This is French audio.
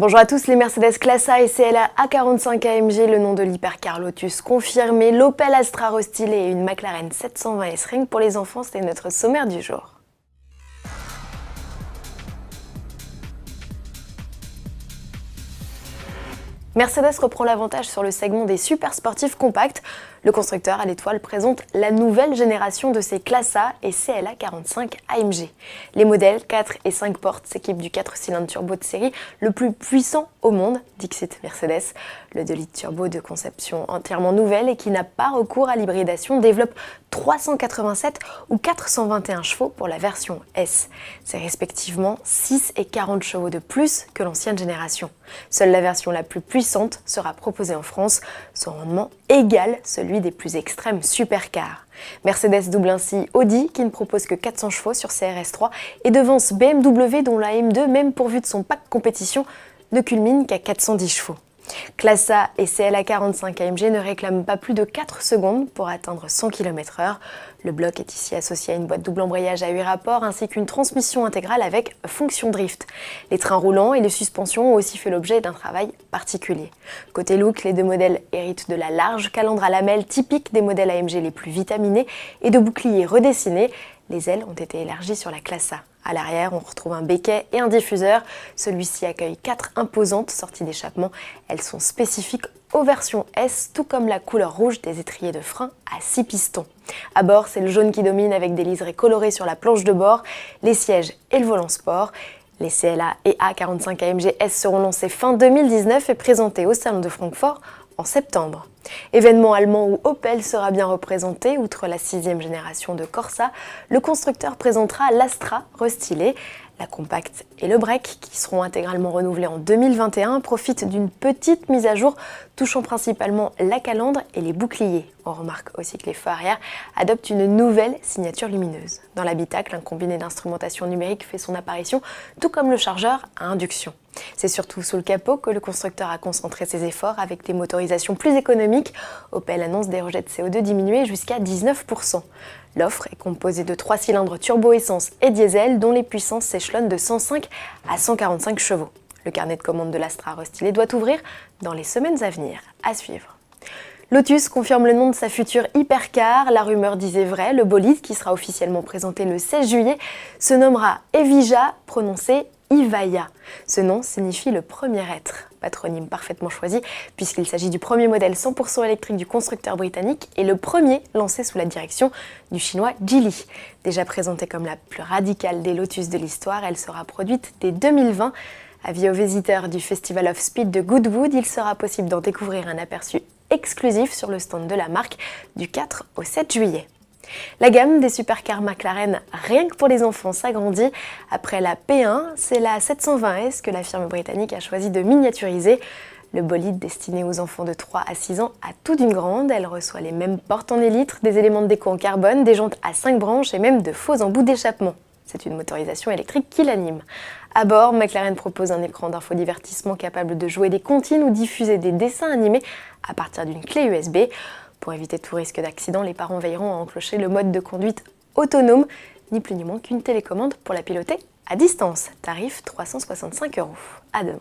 Bonjour à tous, les Mercedes Classe A et CLA A45 AMG, le nom de l'hypercar Lotus confirmé, l'Opel Astra restylé et une McLaren 720 S-Ring pour les enfants, c'était notre sommaire du jour. Mercedes reprend l'avantage sur le segment des super sportifs compacts. Le constructeur à l'étoile présente la nouvelle génération de ses Classe A et CLA 45 AMG. Les modèles 4 et 5 portes s'équipent du 4 cylindres turbo de série le plus puissant au monde, dixit Mercedes. Le 2 litres turbo de conception entièrement nouvelle et qui n'a pas recours à l'hybridation développe 387 ou 421 chevaux pour la version S. C'est respectivement 6 et 40 chevaux de plus que l'ancienne génération. Seule la version la plus puissante sera proposée en France, son rendement égale celui des plus extrêmes supercars. Mercedes double ainsi Audi qui ne propose que 400 chevaux sur CRS3 et devance BMW dont la M2, même pourvue de son pack compétition, ne culmine qu'à 410 chevaux. Classe A et CLA 45 AMG ne réclament pas plus de 4 secondes pour atteindre 100 km/h. Le bloc est ici associé à une boîte double embrayage à 8 rapports ainsi qu'une transmission intégrale avec fonction drift. Les trains roulants et les suspensions ont aussi fait l'objet d'un travail particulier. Côté look, les deux modèles héritent de la large calandre à lamelles typique des modèles AMG les plus vitaminés et de boucliers redessinés. Les ailes ont été élargies sur la Classe A. À l'arrière, on retrouve un béquet et un diffuseur. Celui-ci accueille 4 imposantes sorties d'échappement. Elles sont spécifiques aux versions S, tout comme la couleur rouge des étriers de frein à 6 pistons. À bord, c'est le jaune qui domine avec des liserés colorés sur la planche de bord, les sièges et le volant sport. Les CLA et A45 AMG S seront lancés fin 2019 et présentés au Salon de Francfort en septembre. Événement allemand où Opel sera bien représenté, outre la 6e génération de Corsa, le constructeur présentera l'Astra restylé. La Compact et le Break, qui seront intégralement renouvelés en 2021, profitent d'une petite mise à jour touchant principalement la calandre et les boucliers. On remarque aussi que les feux arrière adoptent une nouvelle signature lumineuse. Dans l'habitacle, un combiné d'instrumentation numérique fait son apparition, tout comme le chargeur à induction. C'est surtout sous le capot que le constructeur a concentré ses efforts avec des motorisations plus économiques. Opel annonce des rejets de CO2 diminués jusqu'à 19%. L'offre est composée de 3 cylindres turbo-essence et diesel dont les puissances s'échelonnent de 105 à 145 chevaux. Le carnet de commande de l'Astra restylé doit ouvrir dans les semaines à venir. À suivre. Lotus confirme le nom de sa future hypercar. La rumeur disait vrai, le bolide, qui sera officiellement présenté le 16 juillet, se nommera Evija, prononcé Evija. Ce nom signifie le premier être, patronyme parfaitement choisi puisqu'il s'agit du premier modèle 100% électrique du constructeur britannique et le premier lancé sous la direction du chinois Geely. Déjà présentée comme la plus radicale des Lotus de l'histoire, elle sera produite dès 2020. Avis aux visiteurs du Festival of Speed de Goodwood, il sera possible d'en découvrir un aperçu exclusif sur le stand de la marque du 4 au 7 juillet. La gamme des supercars McLaren, rien que pour les enfants, s'agrandit. Après la P1, c'est la 720S que la firme britannique a choisi de miniaturiser. Le bolide destiné aux enfants de 3 à 6 ans a tout d'une grande. Elle reçoit les mêmes portes en élytre, des éléments de déco en carbone, des jantes à 5 branches et même de faux embouts d'échappement. C'est une motorisation électrique qui l'anime. À bord, McLaren propose un écran d'infodivertissement capable de jouer des comptines ou diffuser des dessins animés à partir d'une clé USB. Pour éviter tout risque d'accident, les parents veilleront à enclencher le mode de conduite autonome, ni plus ni moins qu'une télécommande pour la piloter à distance. Tarif 365 €. À demain.